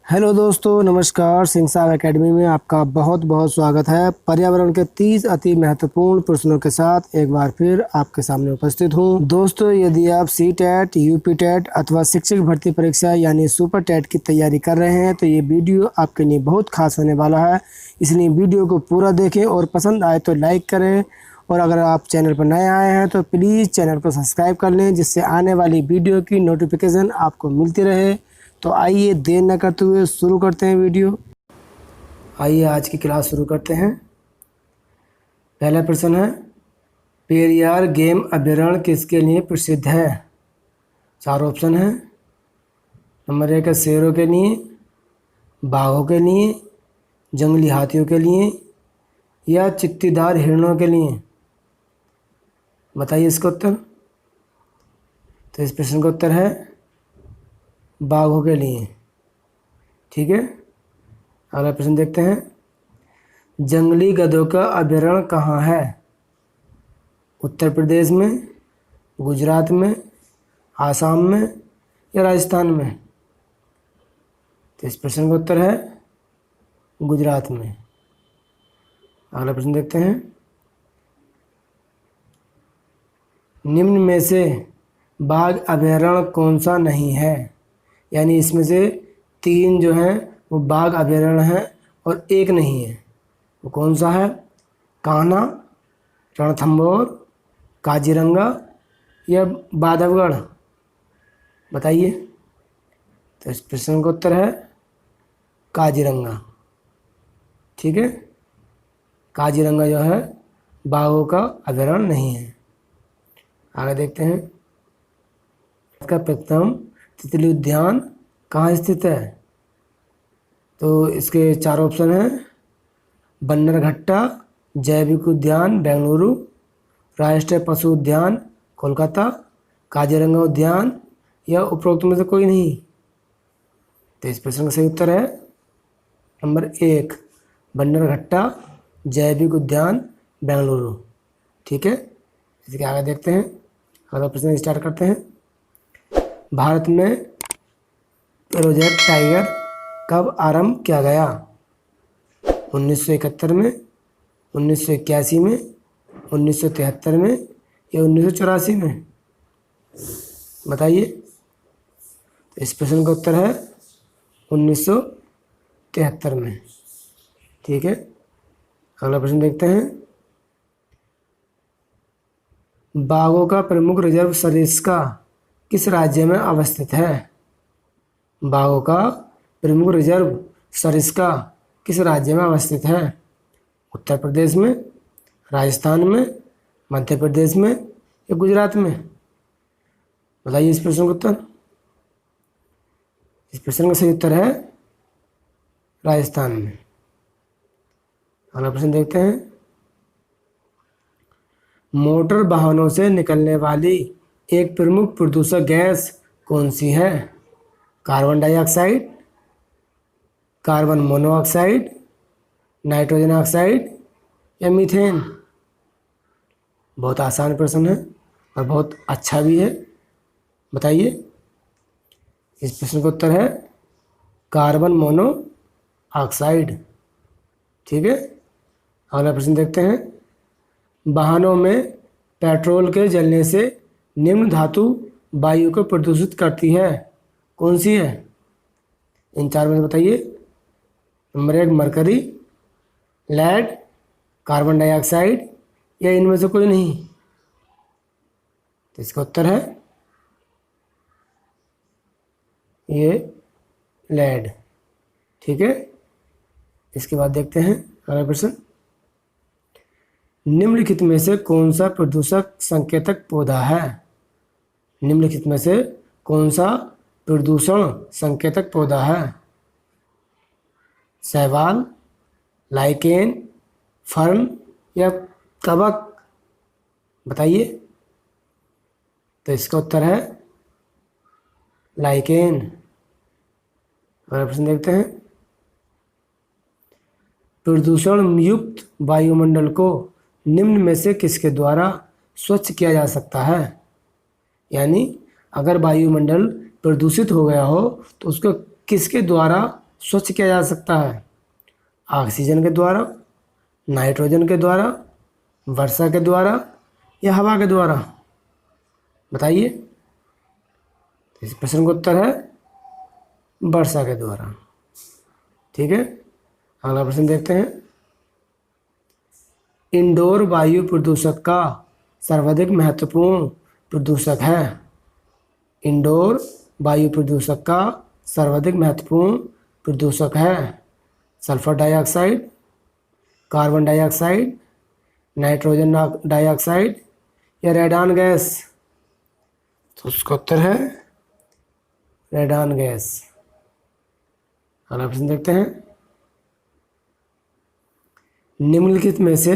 Hello दोस्तों, नमस्कार। सिंह साहब एकेडमी में आपका बहुत बहुत स्वागत है। पर्यावरण के 30 अति महत्वपूर्ण प्रश्नों के साथ एक बार फिर आपके सामने उपस्थित हूँ। दोस्तों, यदि आप सी टेट, यूपी टेट अथवा शिक्षक भर्ती परीक्षा यानी सुपर टेट की तैयारी कर रहे हैं तो ये वीडियो आपके लिए बहुत खास होने वाला है। इसलिए वीडियो को पूरा देखें और पसंद आए तो लाइक करें, और अगर आप चैनल पर नए आए हैं तो प्लीज़ चैनल को सब्सक्राइब कर लें, जिससे आने वाली वीडियो की नोटिफिकेशन आपको मिलती रहे। तो आइए देर न करते हुए शुरू करते हैं वीडियो। आइए आज की क्लास शुरू करते हैं। पहला प्रश्न है, पेरियार गेम अभयारण्य किसके लिए प्रसिद्ध है? 4 ऑप्शन है। नंबर 1 है शेरों के लिए, बाघों के लिए, जंगली हाथियों के लिए या चित्तीदार हिरणों के लिए। बताइए इसका उत्तर। तो इस प्रश्न का उत्तर है बाघों के लिए। ठीक है, अगला प्रश्न देखते हैं। जंगली गधों का अभयारण्य कहाँ है? उत्तर प्रदेश में, गुजरात में, आसाम में या राजस्थान में? तो इस प्रश्न का उत्तर है गुजरात में। अगला प्रश्न देखते हैं। निम्न में से बाघ अभयारण्य कौन सा नहीं है? यानी इसमें से 3 जो हैं वो बाघ अभयारण्य हैं और एक नहीं है। वो कौन सा है? कान्हा, रणथंभौर, काजीरंगा या बांधवगढ़? बताइए। तो इस प्रश्न का उत्तर है काजीरंगा। ठीक है, काजीरंगा जो है बाघों का अभयारण्य नहीं है। आगे देखते हैं। इसका प्रथम तितली उद्यान कहाँ स्थित है? तो इसके 4 ऑप्शन हैं। बन्नरघट्टा जैविक उद्यान बेंगलुरु, राष्ट्रीय पशु उद्यान कोलकाता, काजीरंगा उद्यान या उपरोक्त में से कोई नहीं। तो इस प्रश्न का सही उत्तर है नंबर 1, बन्नरघट्टा जैविक उद्यान बेंगलुरु। ठीक है, इसके आगे देखते हैं। अगला प्रश्न स्टार्ट करते हैं। भारत में प्रोजेक्ट टाइगर कब आरंभ किया गया? 1971 में, 1981 में, 1973 में या 1984 में? बताइए। तो इस प्रश्न का उत्तर है 1973 में। ठीक है, अगला प्रश्न देखते हैं। बाघों का प्रमुख रिजर्व सरिस्का किस राज्य में अवस्थित है? बाघों का प्रमुख रिजर्व सरिस्का किस राज्य में अवस्थित है? उत्तर प्रदेश में, राजस्थान में, मध्य प्रदेश में या गुजरात में? बताइए इस प्रश्न का उत्तर। इस प्रश्न का सही उत्तर है राजस्थान में। अगला प्रश्न देखते हैं। मोटर वाहनों से निकलने वाली एक प्रमुख प्रदूषक गैस कौन सी है? Carbon dioxide, carbon monoxide, nitrogen oxide या मीथेन? बहुत आसान प्रश्न है और बहुत अच्छा भी है। बताइए। इस प्रश्न का उत्तर है कार्बन मोनोऑक्साइड। ठीक है, अगला प्रश्न देखते हैं। वाहनों में पेट्रोल के जलने से निम्न धातु वायु को प्रदूषित करती है, कौन सी है? इन 4 में बताइए। Number 1 mercury, lead, carbon dioxide या इनमें से कोई नहीं? तो इसका उत्तर है ये लेड। ठीक है, इसके बाद देखते हैं अगला प्रश्न। निम्नलिखित में से कौन सा प्रदूषक संकेतक पौधा है? निम्नलिखित में से कौन सा प्रदूषण संकेतक पौधा है? शैवाल, लाइकेन, फर्न या कवक? बताइए। तो इसका उत्तर है लाइकेन। अगला प्रश्न देखते हैं। प्रदूषण युक्त वायुमंडल को निम्न में से किसके द्वारा स्वच्छ किया जा सकता है? यानी अगर वायुमंडल प्रदूषित हो गया हो तो उसको किसके द्वारा स्वच्छ किया जा सकता है? ऑक्सीजन के द्वारा, नाइट्रोजन के द्वारा, वर्षा के द्वारा या हवा के द्वारा? बताइए। तो इस प्रश्न का उत्तर है वर्षा के द्वारा। ठीक है, अगला प्रश्न देखते हैं। इंडोर वायु प्रदूषक का सर्वाधिक महत्वपूर्ण प्रदूषक है। इंडोर वायु प्रदूषक का सर्वाधिक महत्वपूर्ण प्रदूषक है sulphur dioxide, carbon dioxide, nitrogen dioxide या रेडान गैस? तो उसका उत्तर है रेडान गैस। अगला प्रश्न देखते हैं। निम्नलिखित में से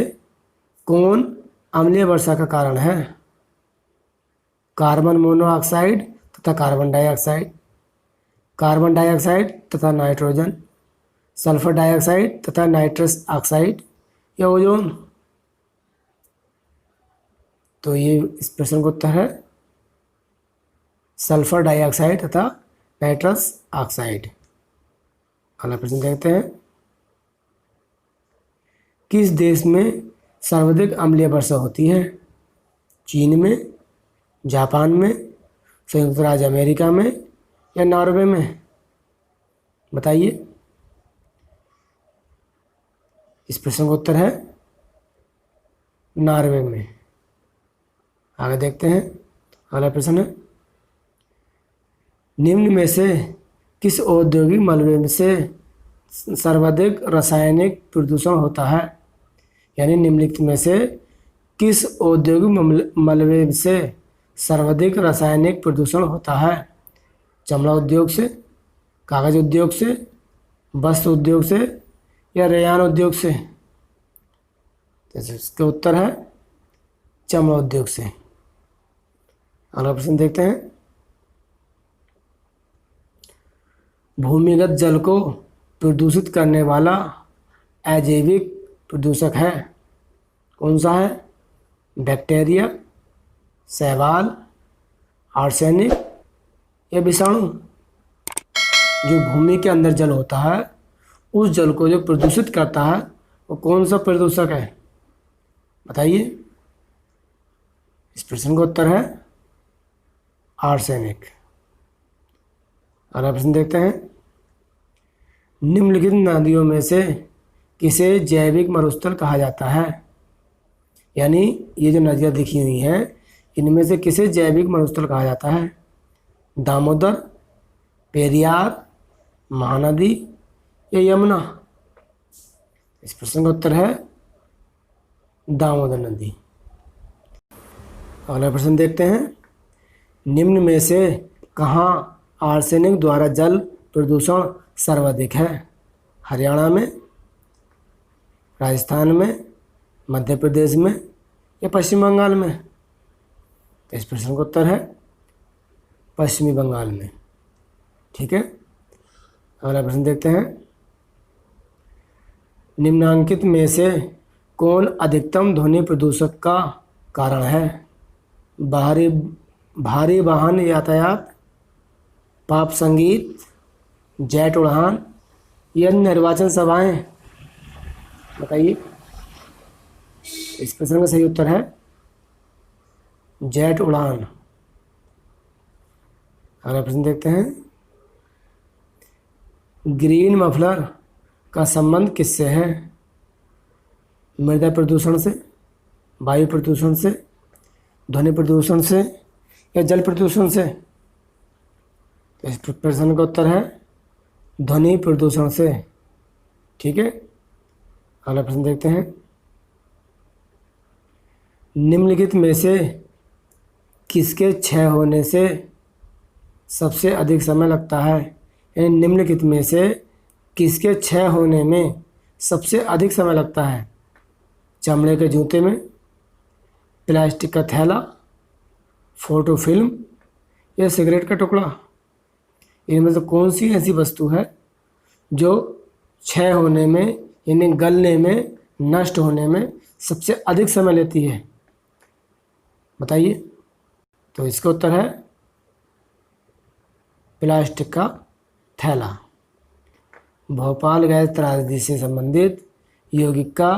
कौन अम्लीय वर्षा का कारण है? कार्बन मोनोऑक्साइड तथा कार्बन डाइऑक्साइड, कार्बन डाइऑक्साइड तथा नाइट्रोजन, सल्फर डाइऑक्साइड तथा नाइट्रस ऑक्साइड या ओजोन? तो ये इस प्रश्न का उत्तर है सल्फर डाइऑक्साइड तथा नाइट्रस ऑक्साइड। अगला प्रश्न देखते हैं। किस देश में सर्वाधिक अम्लीय वर्षा होती है? चीन में, जापान में, संयुक्त राज्य अमेरिका में या नॉर्वे में? बताइए। इस प्रश्न का उत्तर है नॉर्वे में। आगे देखते हैं। अगला प्रश्न है। निम्न में से किस औद्योगिक मलबे से सर्वाधिक रासायनिक प्रदूषण होता है? यानी निम्नलिखित में से किस औद्योगिक मलबे से सर्वाधिक रासायनिक प्रदूषण होता है? चमड़ा उद्योग से, कागज उद्योग से, वस्त्र उद्योग से या रेयान उद्योग से? तो इसका उत्तर है चमड़ा उद्योग से। अगला प्रश्न देखते हैं। भूमिगत जल को प्रदूषित करने वाला अजैविक प्रदूषक है, कौन सा है? बैक्टीरिया, शैवाल, आर्सेनिक या विषाणु? जो भूमि के अंदर जल होता है उस जल को जो प्रदूषित करता है वो कौन सा प्रदूषक है? बताइए। इस प्रश्न का उत्तर है आर्सेनिक। अगला प्रश्न देखते हैं। निम्नलिखित नदियों में से किसे जैविक मरुस्थल कहा जाता है? यानी ये जो नदियाँ दिखी हुई हैं इनमें से किसे जैविक मरुस्थल कहा जाता है? दामोदर, पेरियार, महानदी या यमुना? इस प्रश्न का उत्तर है दामोदर नदी। अगला प्रश्न देखते हैं। निम्न में से कहाँ आर्सेनिक द्वारा जल प्रदूषण सर्वाधिक है? हरियाणा में, राजस्थान में, मध्य प्रदेश में या पश्चिम बंगाल में? तो इस प्रश्न का उत्तर है पश्चिमी बंगाल में। ठीक है, अगला प्रश्न देखते हैं। निम्नांकित में से कौन अधिकतम ध्वनि प्रदूषक का कारण है? भारी वाहन यातायात, पॉप संगीत, जेट उड़ान या निर्वाचन सभाएं? बताइए। इस प्रश्न का सही उत्तर है जेट उड़ान। अगला प्रश्न देखते हैं। ग्रीन मफलर का संबंध किससे है? मृदा प्रदूषण से, वायु प्रदूषण से, ध्वनि प्रदूषण से या जल प्रदूषण से? तो इस प्रश्न का उत्तर है ध्वनि प्रदूषण से। ठीक है, अगला प्रश्न देखते हैं। निम्नलिखित में से किसके क्षय होने से सबसे अधिक समय लगता है? यानी निम्नलिखित में से किसके क्षय होने में सबसे अधिक समय लगता है? चमड़े के जूते में, प्लास्टिक का थैला, फोटो फिल्म या सिगरेट का टुकड़ा? इनमें से कौन सी ऐसी वस्तु है जो क्षय होने में यानी गलने में, नष्ट होने में सबसे अधिक समय लेती है? बताइए। तो इसका उत्तर है प्लास्टिक का थैला। भोपाल गैस त्रासदी से संबंधित यौगिक का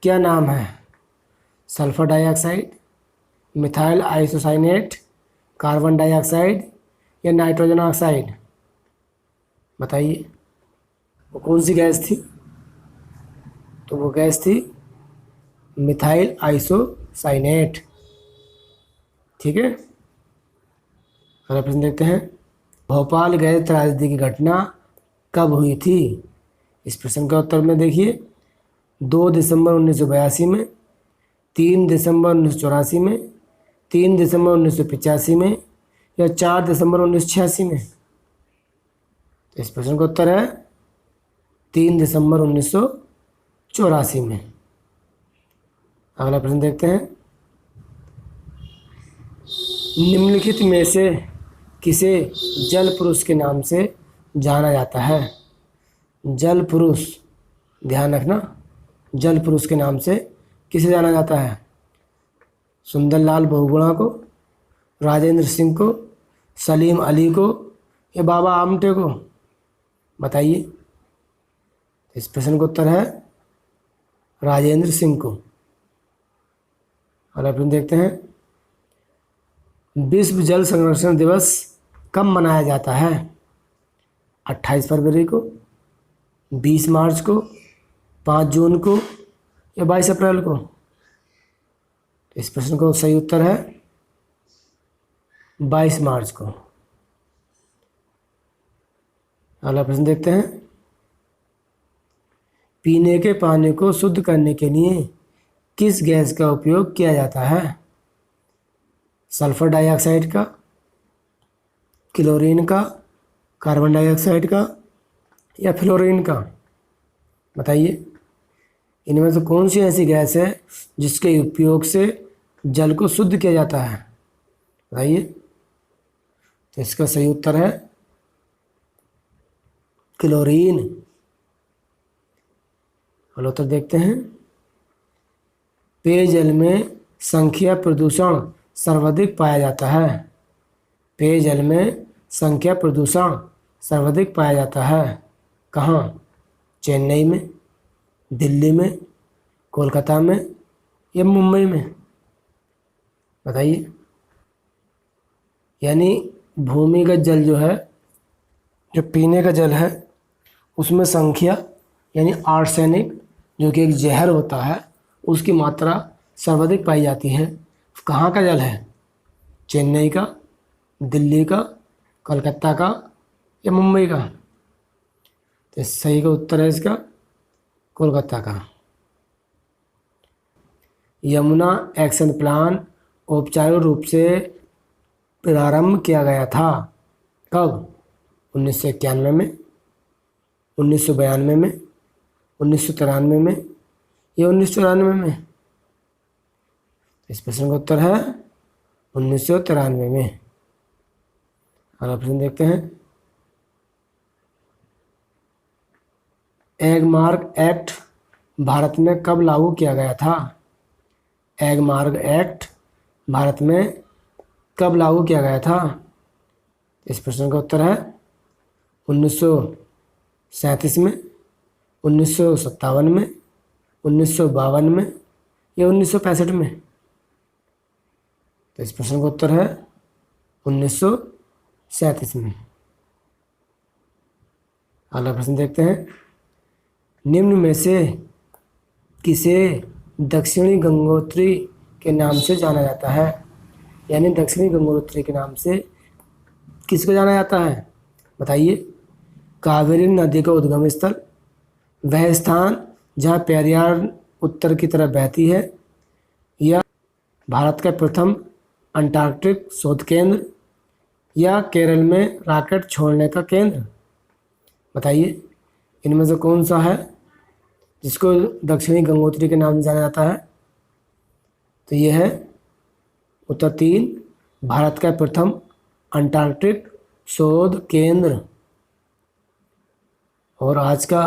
क्या नाम है? Sulphur dioxide, methyl isocyanate, carbon dioxide या नाइट्रोजन ऑक्साइड? बताइए वो कौन सी गैस थी? तो वो गैस थी मिथाइल आइसोसाइनेट। ठीक है, अगला प्रश्न देखते हैं। भोपाल गैस त्रासदी की घटना कब हुई थी? इस प्रश्न का उत्तर में देखिए 2 दिसंबर 1982 में, 3 दिसंबर 1984 में, 3 दिसंबर 1985 में या 4 दिसंबर 1986 में? तो इस प्रश्न का उत्तर है 3 दिसंबर 1984 में। अगला प्रश्न देखते हैं। निम्नलिखित में से किसे जल पुरुष के नाम से जाना जाता है? जल पुरुष, ध्यान रखना, जल पुरुष के नाम से किसे जाना जाता है? सुंदरलाल बहुगुणा को, राजेंद्र सिंह को, सलीम अली को या बाबा आमटे को? बताइए। इस प्रश्न का उत्तर है राजेंद्र सिंह को। अगला प्रश्न देखते हैं। विश्व जल संरक्षण दिवस कब मनाया जाता है? 28 फरवरी को, 20 मार्च को, 5 जून को या 22 अप्रैल को? इस प्रश्न का सही उत्तर है 22 मार्च को। अगला प्रश्न देखते हैं। पीने के पानी को शुद्ध करने के लिए किस गैस का उपयोग किया जाता है? सल्फर डाइऑक्साइड का, क्लोरीन का, कार्बन डाइऑक्साइड का या फ्लोरीन का? बताइए इनमें से कौन सी ऐसी गैस है जिसके उपयोग से जल को शुद्ध किया जाता है? बताइए। तो इसका सही उत्तर है क्लोरीन। अगला उत्तर देखते हैं। पेयजल में संख्या प्रदूषण सर्वाधिक पाया जाता है। पेयजल में संख्या प्रदूषण सर्वाधिक पाया जाता है कहाँ? चेन्नई में, दिल्ली में, कोलकाता में या मुंबई में? बताइए। यानी भूमिगत जल जो है, जो पीने का जल है, उसमें संख्या यानी आर्सेनिक जो कि एक जहर होता है उसकी मात्रा सर्वाधिक पाई जाती है। कहाँ का जल है? चेन्नई का, दिल्ली का, कलकत्ता का या मुंबई का? तो सही का उत्तर है इसका कोलकाता का। यमुना एक्शन प्लान औपचारिक रूप से प्रारंभ किया गया था कब? 1991 में, 1992 में, 1993 में या 1994 में? इस प्रश्न का उत्तर है 1993 में। अगला प्रश्न देखते हैं। एगमार्क एक्ट भारत में कब लागू किया गया था? एगमार्क एक्ट भारत में कब लागू किया गया था? इस प्रश्न का उत्तर है 1937 में, 1957 में, 1952 में या 1965 में? तो इस प्रश्न का उत्तर है 1937 में। अगला प्रश्न देखते हैं। निम्न में से किसे दक्षिणी गंगोत्री के नाम से जाना जाता है? यानी दक्षिणी गंगोत्री के नाम से किसको जाना जाता है? बताइए। कावेरी नदी का उद्गम स्थल, वह स्थान जहाँ पेरियार उत्तर की तरफ बहती है, या भारत का प्रथम अंटार्कटिक शोध केंद्र, या केरल में रॉकेट छोड़ने का केंद्र? बताइए इनमें से कौन सा है जिसको दक्षिणी गंगोत्री के नाम से जाना जाता है? तो ये है उत्तर 3, भारत का प्रथम अंटार्कटिक शोध केंद्र। और आज का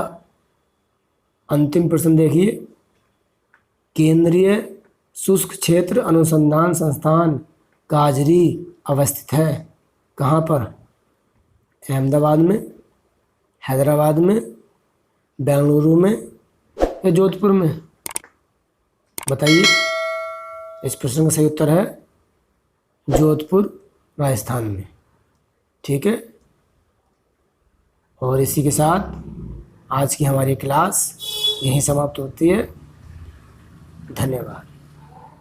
अंतिम प्रश्न देखिए। केंद्रीय शुष्क क्षेत्र अनुसंधान संस्थान काजरी अवस्थित है कहाँ पर? अहमदाबाद में, हैदराबाद में, बेंगलुरु में या जोधपुर में? बताइए। इस प्रश्न का सही उत्तर है जोधपुर, राजस्थान में। ठीक है, और इसी के साथ आज की हमारी क्लास यहीं समाप्त होती है। धन्यवाद।